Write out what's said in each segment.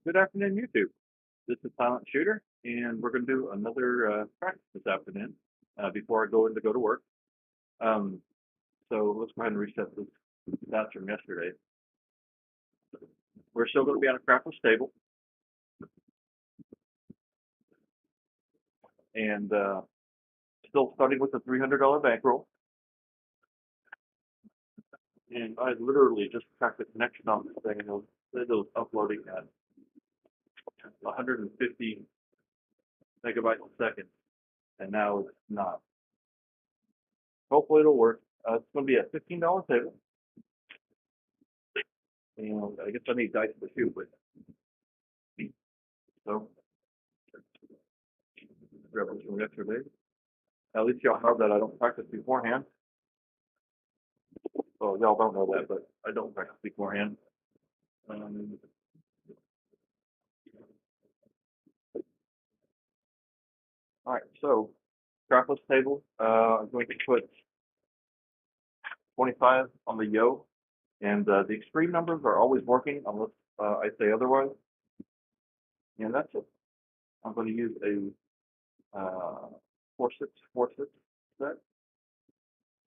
Good afternoon, YouTube. This is Silent Shooter, and we're going to do another practice this afternoon before I go to work. Um, so let's go ahead and reset this stats from yesterday. We're still going to be on a Crapless table, and still starting with a $300 bankroll. And I literally just cracked the connection on this thing, and it was uploading at 150 megabytes a second, and now it's not. Hopefully it'll work. It's going to be a $15 table. And I guess I need dice to shoot with. So, grab this from yesterday. At least y'all know that I don't practice beforehand. Well, y'all don't know that, but I don't practice beforehand. All right, so Crapless table. I'm going to put 25 on the yo, and the extreme numbers are always working unless I say otherwise. And that's it. I'm going to use a 4-6 set.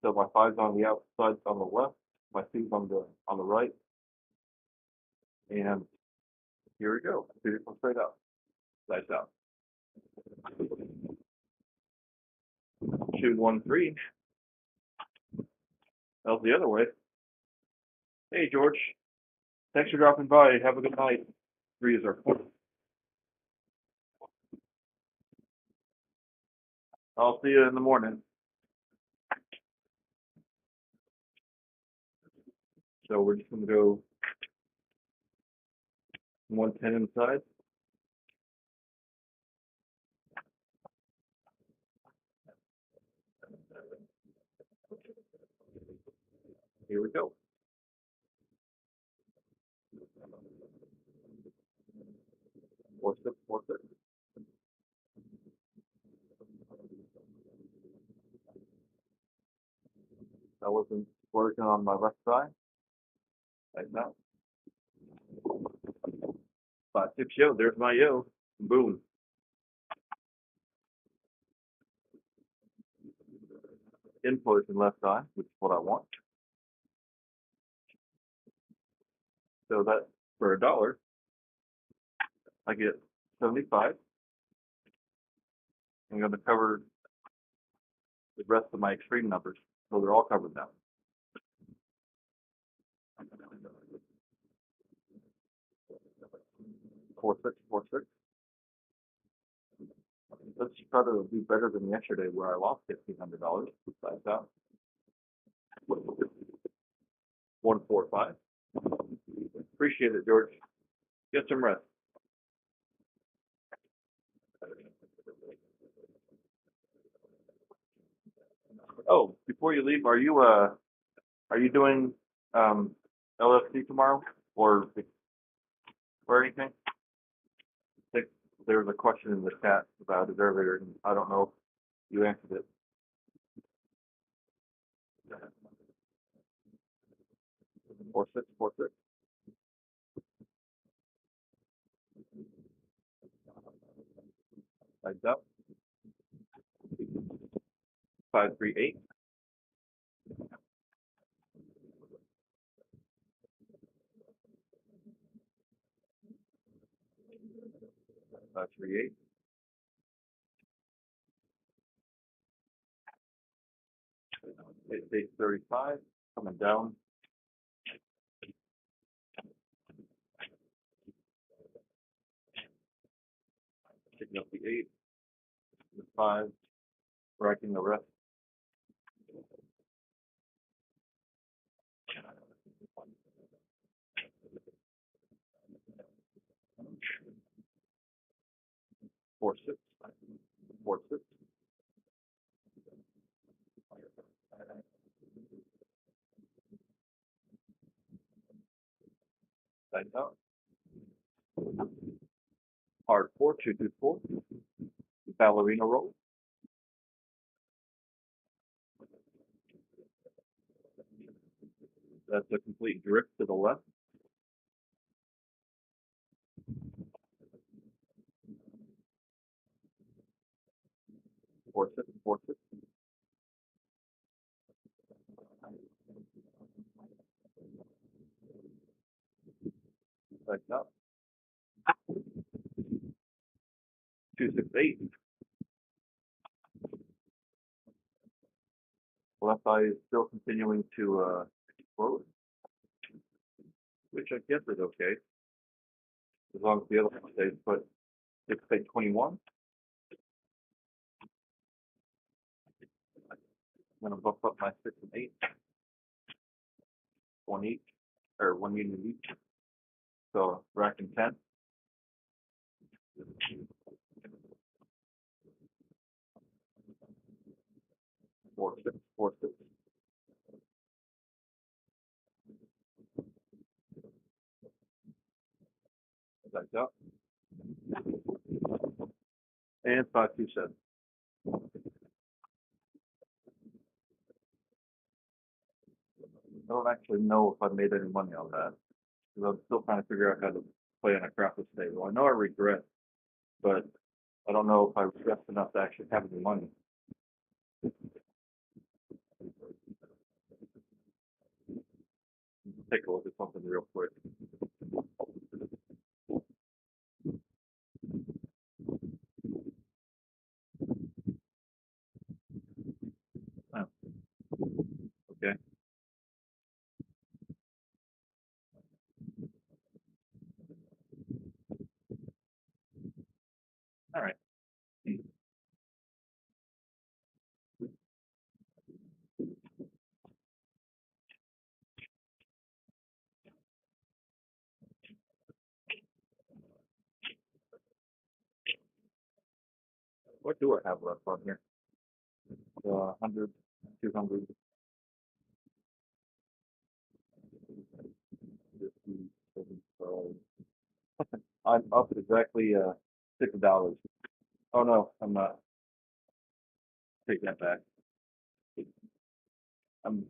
So my 5's on the outside on the left, my 2's on the right, and here we go. See it from straight out, sides out. Shoot 1-3. That was the other way. Hey George, thanks for dropping by. Have a good night. 3 is our 4. I'll see you in the morning. So we're just going to go 110 inside. Here we go. Four six. I wasn't working on my left side. Like that. 5-6 yo. There's my yo. Boom. Input in left eye, which is what I want. So that for $1, I get 75. I'm going to cover the rest of my extreme numbers, so they're all covered now. Four six. Let's try to do better than yesterday, where I lost $1,500. Besides that, 1-4-5. Appreciate it, George. Get some rest. Oh, before you leave, are you doing LFC tomorrow or anything? I think there was a question in the chat about it earlier, and I don't know if you answered it. Four six. Lights up. 5-3-8. 5-3-8. 8-35. Coming down. Picking up the 8. The 5. Striking the rest. 4-6. 4-6. Lights out. Hard 4, 2-2-4. Ballerina roll. That's a complete drift to the left. 4 6 like that. 2 6 8. Left eye is still continuing to explode, which I guess is okay, as long as the other one stays put. 6 8 21. I'm going to buff up my 6 and 8. 1 each, or 1 unit each. So racking 10. 4 6 4 6. Like that. And 5 2 7. I don't actually know if I made any money on that, because I'm still trying to figure out how to play on a Crapless table. I know I regret, but I don't know if I regret enough to actually have any money. Take a look at something real quick. Oh, okay. All right. What do I have left on here? 100, 200, 50, 75. I'm up exactly $6. Oh no, I'm not. Take that back. I'm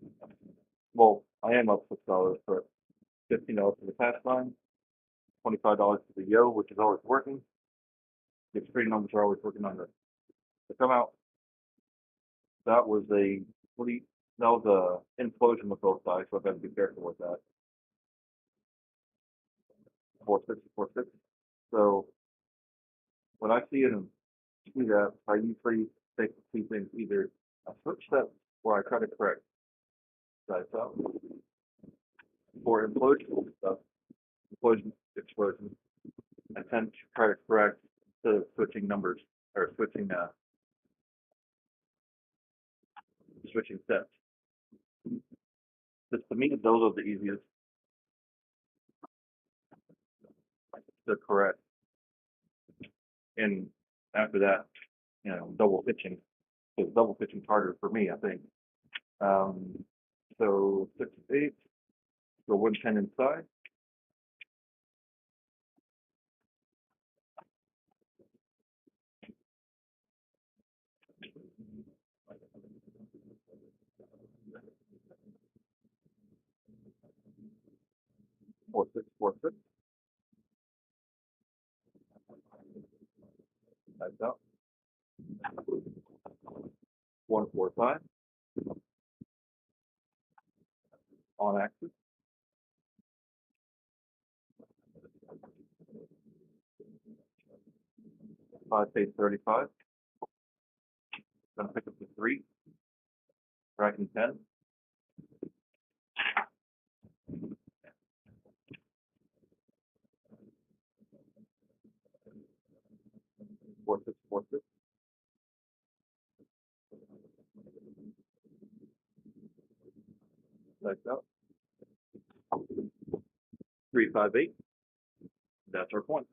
well, I am up $6 for $15 for the pass line, $25 for the yo, which is always working. The extreme numbers are always working on the come out. That was a complete, that was a implosion with both sides, so I've got to be careful with that. 4 6 4 6. So when I see it and see that, I usually take two things: either a switch step where I try to correct sides up, or implosion stuff, implosion explosion. I tend to try to correct instead of switching numbers or switching steps. Just to me, those are the easiest to correct. And after that, double pitching. Because double pitching's harder for me, I think. So 6 8, go 110 inside. Four six 4 6. Typed out. 1 4 5. On axis. 5 8 35. Gonna pick up the 3. Striking 10. 4 6 4 6. Typed out. 3 5 8. That's our point.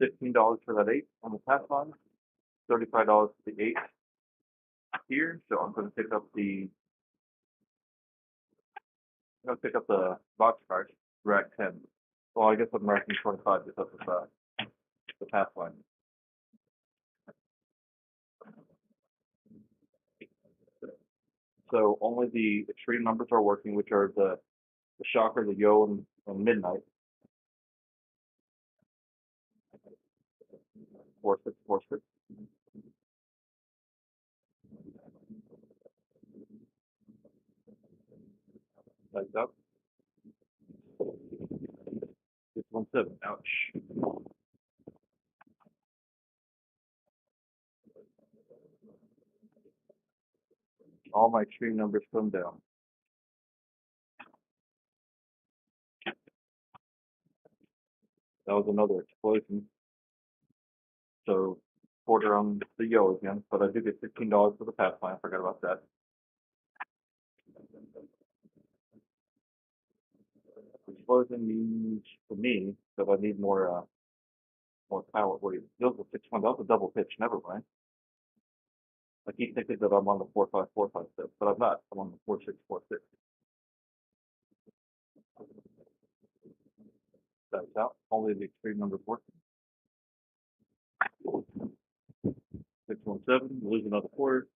$15 for that 8 on the pass line. $35 for the 8 here. So I'm going to pick up the box card, rack 10. Well, I guess I'm racking 25 because of the pass line. So only the extreme numbers are working, which are the shocker, the yo, and midnight. 4646. Like that. 617. Ouch. All my extreme numbers come down. That was another explosion. So quarter on the yo again, but I do get $15 for the pass plan. I forgot about that. Explosion means for me that I need more power. Wait, those are 6-1. That was a double pitch. Never mind. I keep thinking that I'm on the 4-5-4-5 step, but I'm not. I'm on the 4-6-4-6. That's out. Only the extreme numbers working. 617. Lose another quarter.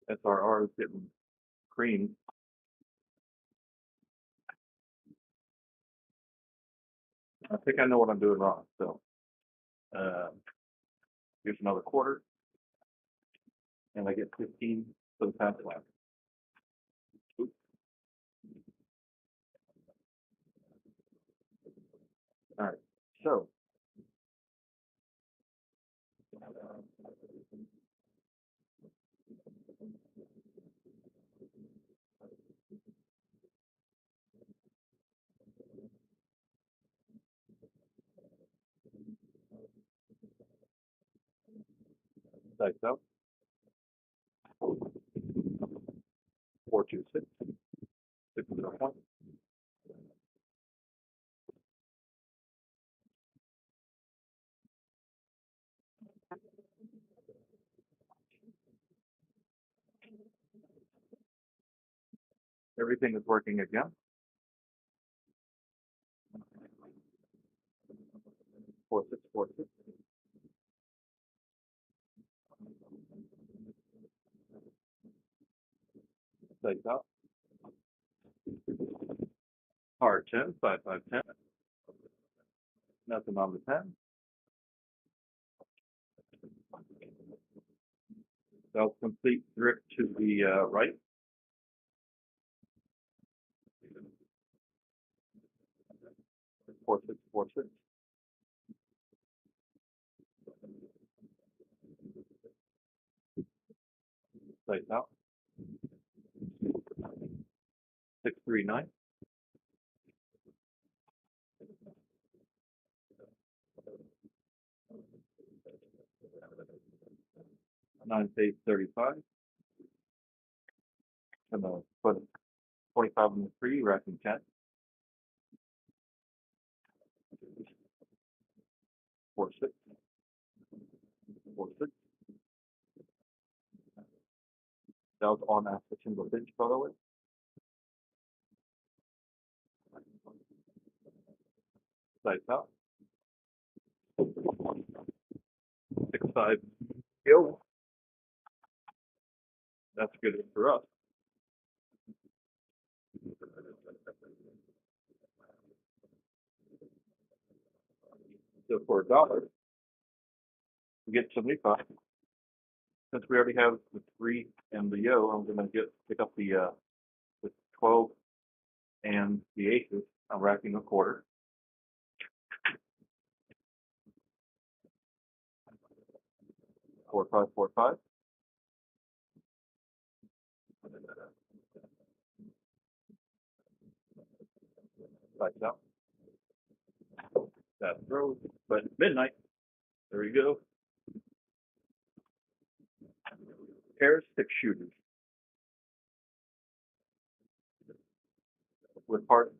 SRR is getting creamed. I think I know what I'm doing wrong. So here's another quarter, and I get 15 for the pass plan. All right. So dice out. 4-2-6. 6-0-1. Everything is working again. 4-6-4-6. Dice out. Hard 10, 5-5-10. Nothing on the 10. That was complete drift to the right. 4-6-4-6. Dice out. 6-3-9. 9-8-35. Gonna put 25 on the 3, racking 10. 4-6. 4-6. That was on after single pitch, by the way. Dice out. 6-5. Yo. That's good for us. So for $1, we get 75. Since we already have the 3 and the yo, I'm gonna pick up the 12 and the aces. I'm racking a quarter. 4-5-4-5. Lights out. That throws, but midnight. There you go. Pairs 6 shooters with part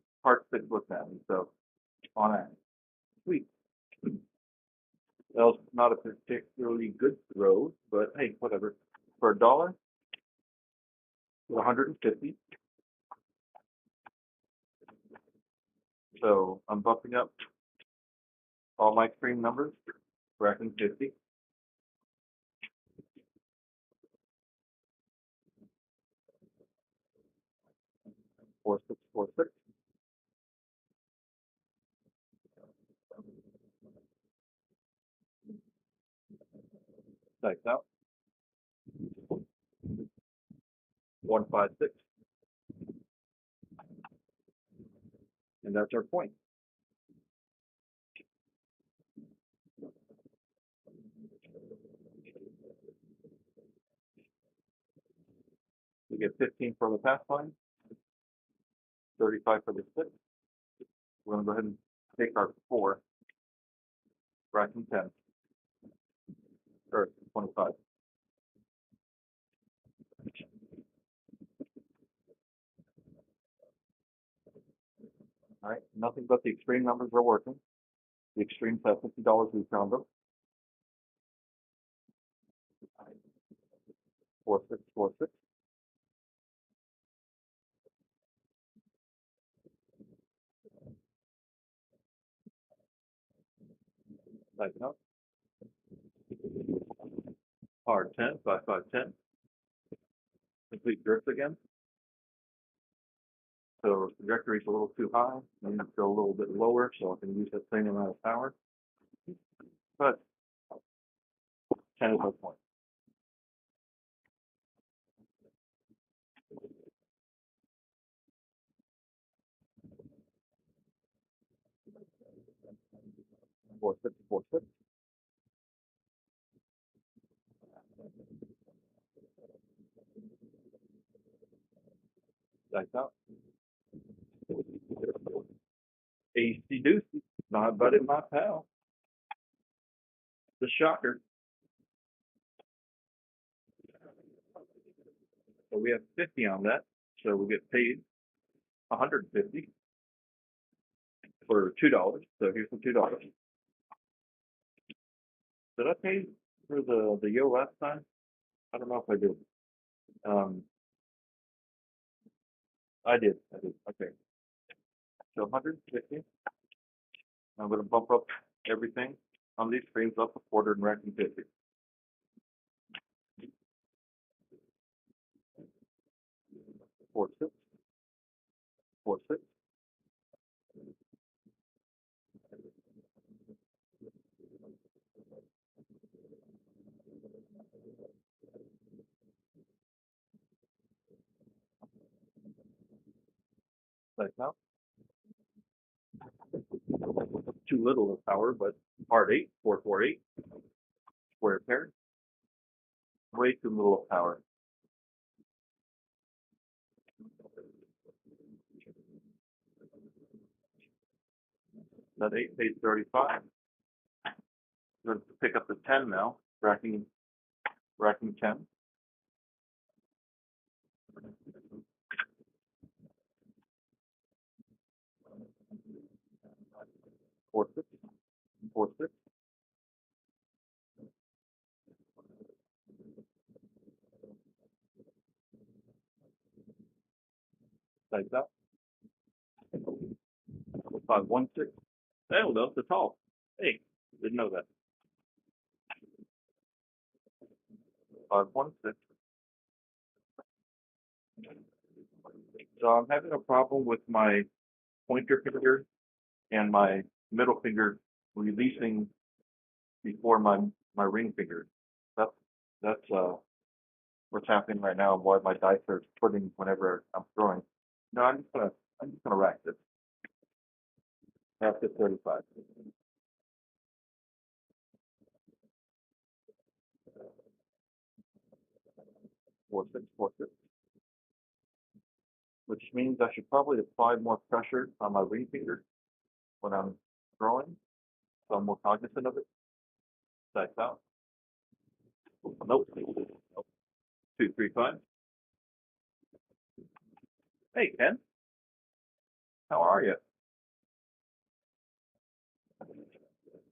6 with them. So on that. Sweet. That was not a particularly good throw, but hey, whatever. For $1, 150. So I'm bumping up All my extreme numbers, racking 50. 4646. Typed out. 156. And that's our point. We get 15 for the pass line, 35 for the 6. We're going to go ahead and take our 4, racking 10, or 25. All right, nothing but the extreme numbers are working. The extremes have $50 we found them. 4646. Type out. Hard 10, 5510. Complete drift again. So trajectory is a little too high. I need to go a little bit lower so I can use that same amount of power. But 10 is my point. Four six four six. Like that. AC doozy. My buddy, my pal. The shocker. So we have 50 on that. So we get paid 150 for $2. So here's the $2. Did I pay for the yo last time? I don't know if I did. Um, I did. Okay. So 150. I'm going to bump up everything on these screens up a quarter and racking 50. 46. 46. Like now. Too little of power, but hard 8, 448. Square paired. Way too little of power. That 8 pays 35. I'm going to pick up the 10 now, racking 10. 46. 46. Like that. 516. Oh, that's the top. Hey, didn't know that. 516. So I'm having a problem with my pointer finger and my middle finger releasing before my ring finger. That's what's happening right now and why my dice are splitting whenever I'm throwing. No, I'm just gonna rack this. That's at 35. 4646. Which means I should probably apply more pressure on my ring finger when I'm throwing, so I'm more cognizant of it. Dice out. Nope. 235. Hey Ken, how are you?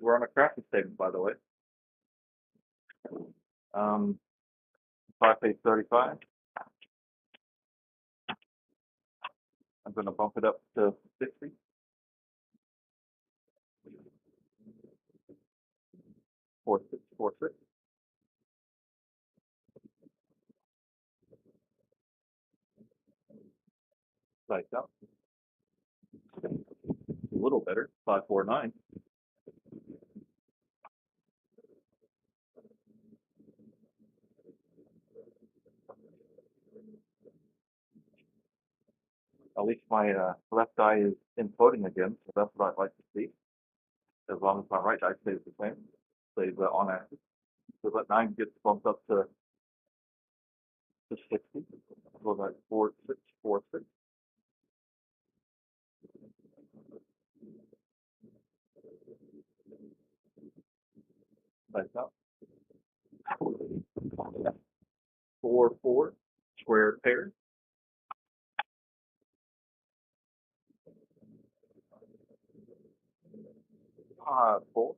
We're on a crafting statement, by the way. 5 page 35. I'm going to bump it up to 60. 4646. Lights out. A little better. 549. At least my left eye is imploding again, so that's what I'd like to see. As long as my right eye stays the same, stays on axis. So that 9 gets bumped up to 60. So that's 4646. Lights out. 4 4 square pair. 5 4.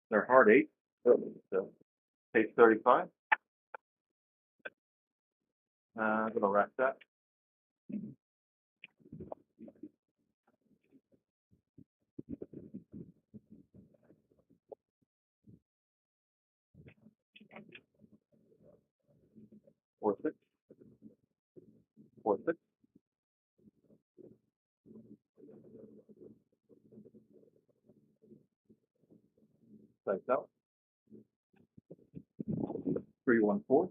They're hard 8. So page 35. I'm gonna rack that. 46 46. Lights out. 3 1 4.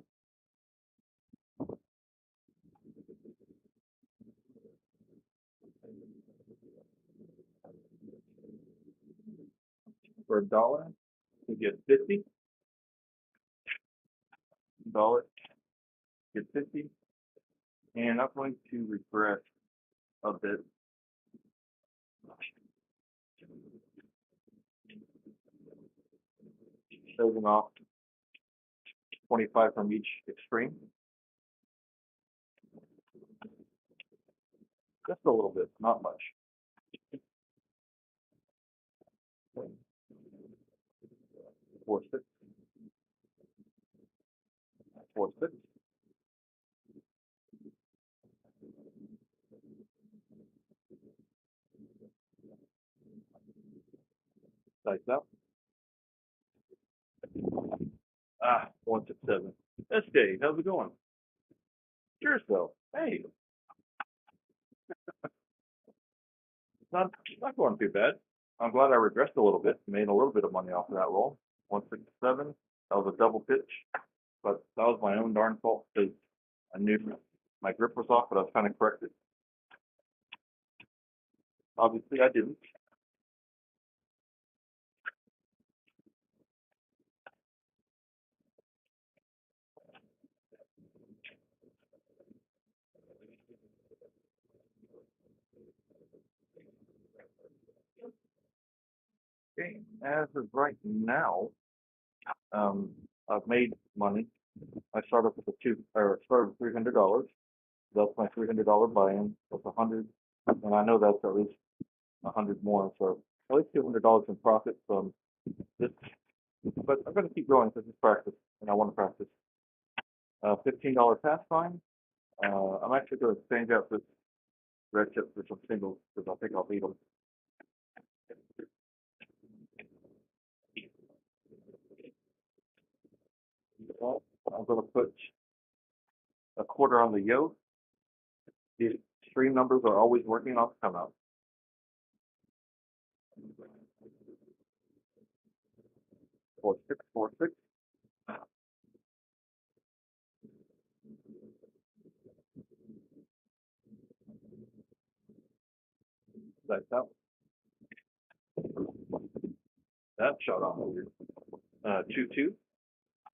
For $1, you get 50. $1, get 50. And I'm going to regress a bit. Shaving off 25 from each extreme. Just a little bit, not much. 4 6. 4 6. Lights out. 1 6 7. SJ, how's it going? Cheers, though. Hey, it's not going too bad. I'm glad I regressed a little bit, made a little bit of money off of that roll. 1 6 7. That was a double pitch, but that was my own darn fault because I knew my grip was off, but I was trying to correct it. Obviously, I didn't. Okay, as of right now, I've made money. I started with started with $300. That's my $300 buy-in. That's 100, and I know that's at least 100 more. So at least $200 in profit from this. But I'm going to keep going because it's practice, and I want to practice. $15 pass fine. I'm actually going to exchange out this red chip for some singles because I think I'll beat them. I'm going to put a quarter on the yoke. These stream numbers are always working off come out. 4646. That's out. That shot off weird. 2 2.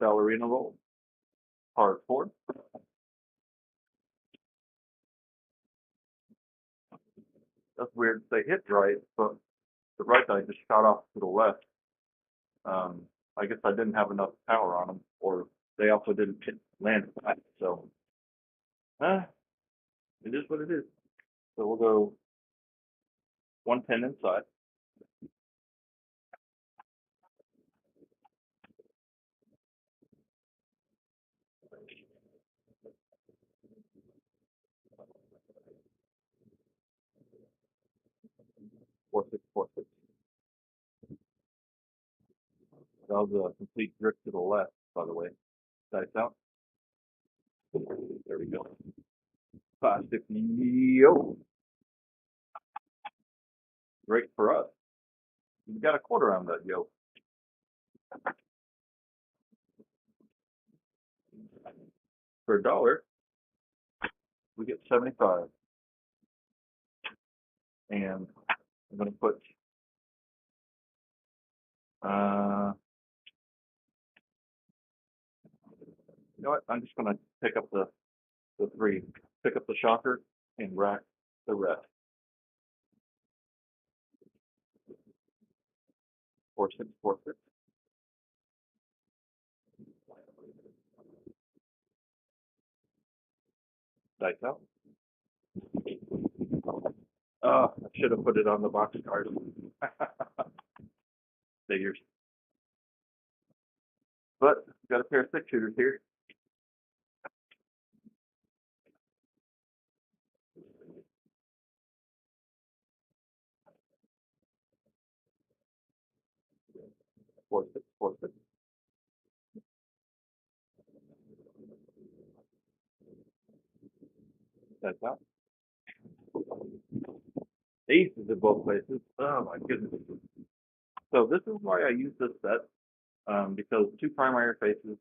Ballerina roll. Hard 4. That's weird. They hit right, but the right eye just shot off to the left. I guess I didn't have enough power on them, or they also didn't land flat. So, it is what it is. So we'll go 110 inside. 4646. That was a complete drift to the left, by the way. Dice out. There we go. 550. Yo. Great for us. We got a quarter on that, yo. For $1, we get 75. And I'm going to put, you know what? I'm just going to pick up the three, pick up the shocker and rack the rest. 4646. Dice out. I should have put it on the box card. Figures. But got a pair of 6-shooters here. Four, six, 4, 6. That's out. Aces in both places. Oh my goodness. So this is why I use this set, because 2 primary faces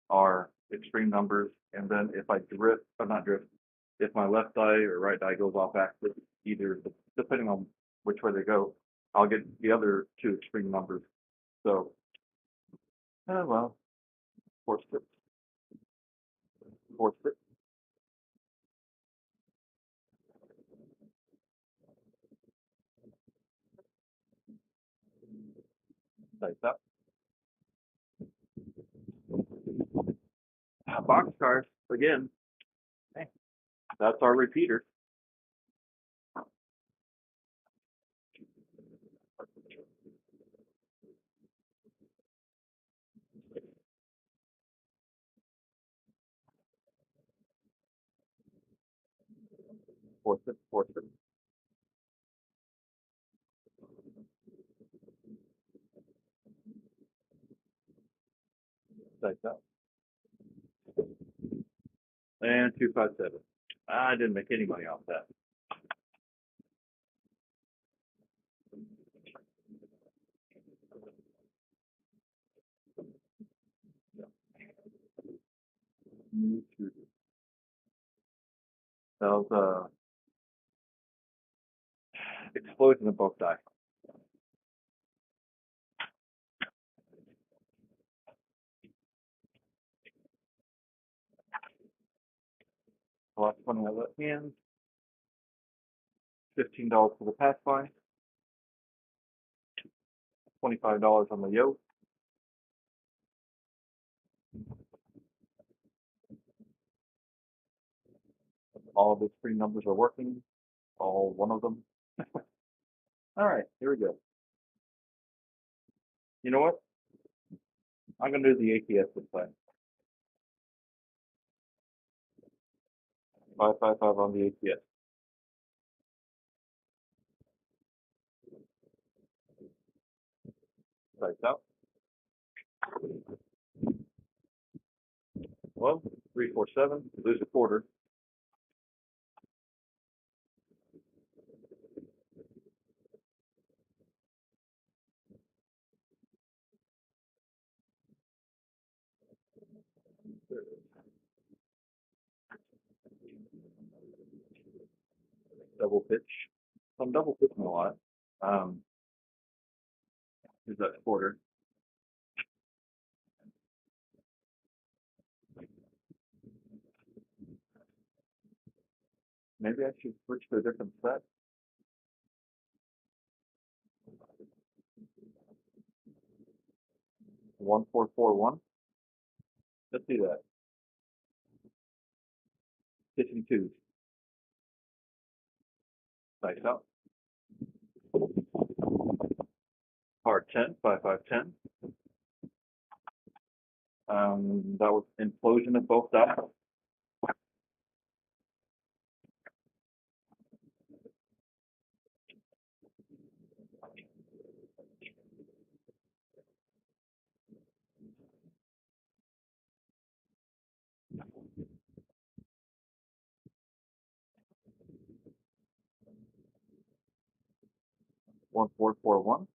are extreme numbers, and then if I drift, or not drift, if my left die or right die goes off axis, either depending on which way they go, I'll get the other 2 extreme numbers. So, well, 4, 6, 4, 6. Dice up. Box cards again. Hey, that's our repeater. Four, 6, 4, 6. Dice up. And 2, 5, 7. I didn't make any money off that. That was explosion of both die. Last one I let in. $15 for the pass by. $25 on the yoke. All of the 3 numbers are working. All one of them. All right, here we go. You know what? I'm going to do the ATS this time. 555 on the ATS. Dice out. Well, 3, 4, 7. Lose a quarter. Double pitch. I'm double pitching a lot. Here's that quarter. Maybe I should switch to a different set. 1, 4, 4, 1. Let's do that. Pitching 2s. Dice out. Hard 10, 5, 5, 10. That was implosion of both dice. 1441.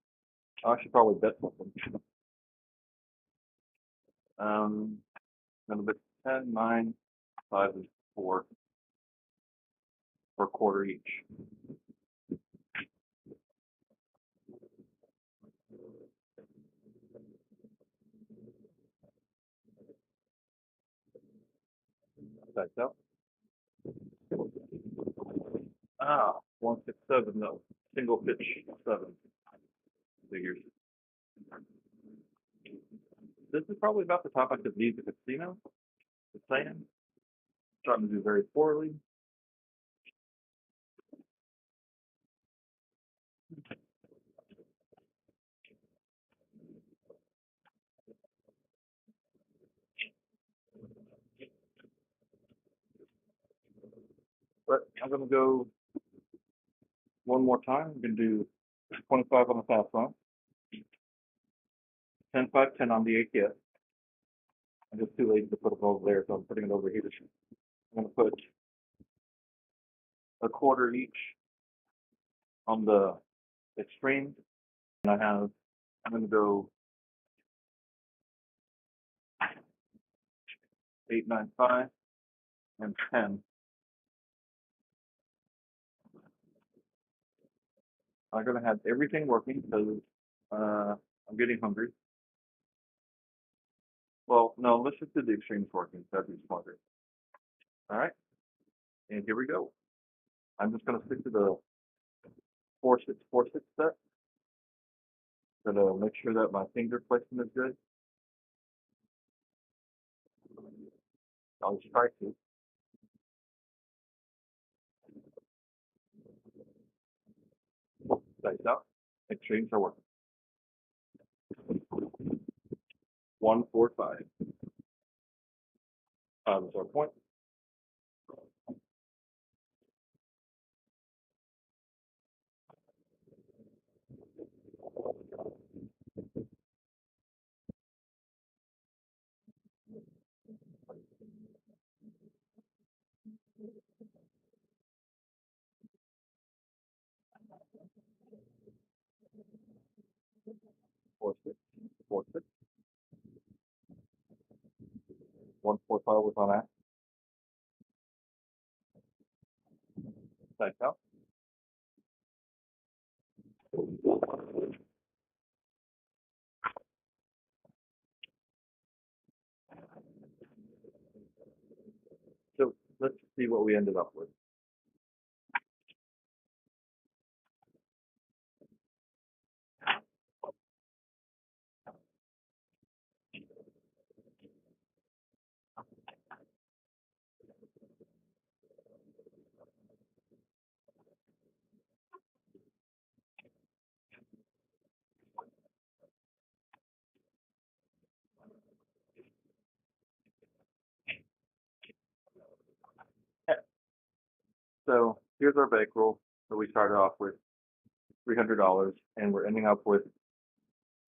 I should probably bet something. Gonna bet 10, 9, 5, and 4 for a quarter each. That's out. 167, no. Single pitch 7 figures. This is probably about the top I could leave the casino. The saying. Starting to do very poorly. But I'm gonna go one more time. I'm gonna do 25 on the fast line, 10, 5, 10 on the ATS. I'm just too lazy to put it over there, so I'm putting it over here. I'm gonna put a quarter each on the extreme, and I'm gonna go 8, 9, 5, and 10. I'm gonna have everything working because I'm getting hungry. Well, no, let's just do the extremes working. That'd be smarter. All right, and here we go. I'm just gonna stick to the 4-6-4-6 set. Gonna make sure that my finger placement is good. I'll just try to. Dice out. Extremes are working. 1, 4, 5. 5 is our point. 4-6, 4-6. 1, 4, 5 was on that. Dice out. So let's see what we ended up with. So here's our bankroll that we started off with, $300, and we're ending up with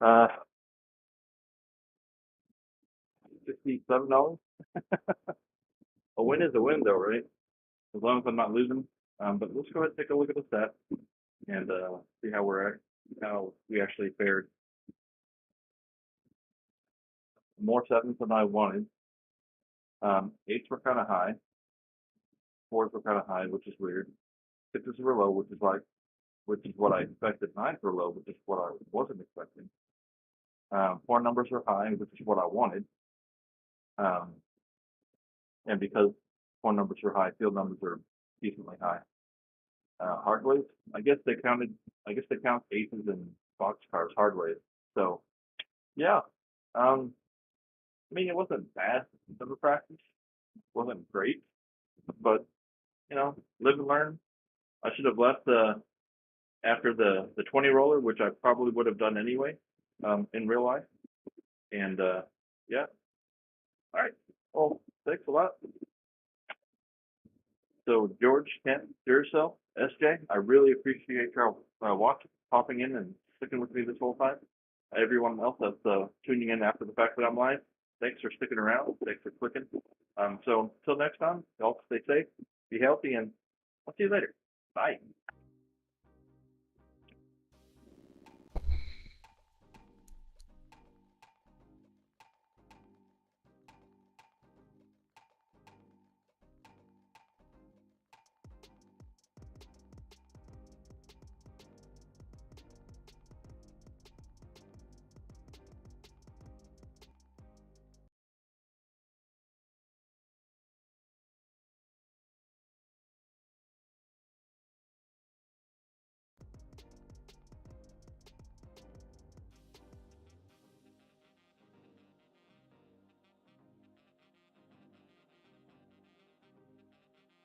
$67. A win is a win, though, right? As long as I'm not losing. But let's go ahead and take a look at the stats and see how we actually fared. More sevens than I wanted. Eights were kind of high. Fours were kind of high, which is weird. Sixes were low, which is what I expected. Nines were low, which is what I wasn't expecting. Four numbers are high, which is what I wanted. And because four numbers are high, field numbers are decently high. Hard ways, I guess they count aces and boxcars hard ways. So yeah, I mean it wasn't bad of a practice, wasn't great, but live and learn. I should have left after the 20 roller, which I probably would have done anyway, in real life. And yeah, all right. Well, thanks a lot. So George, Kent, yourself, SJ, I really appreciate your popping in and sticking with me this whole time. Everyone else that's tuning in after the fact that I'm live, thanks for sticking around. Thanks for clicking. So until next time, y'all stay safe, be healthy, and I'll see you later. Bye.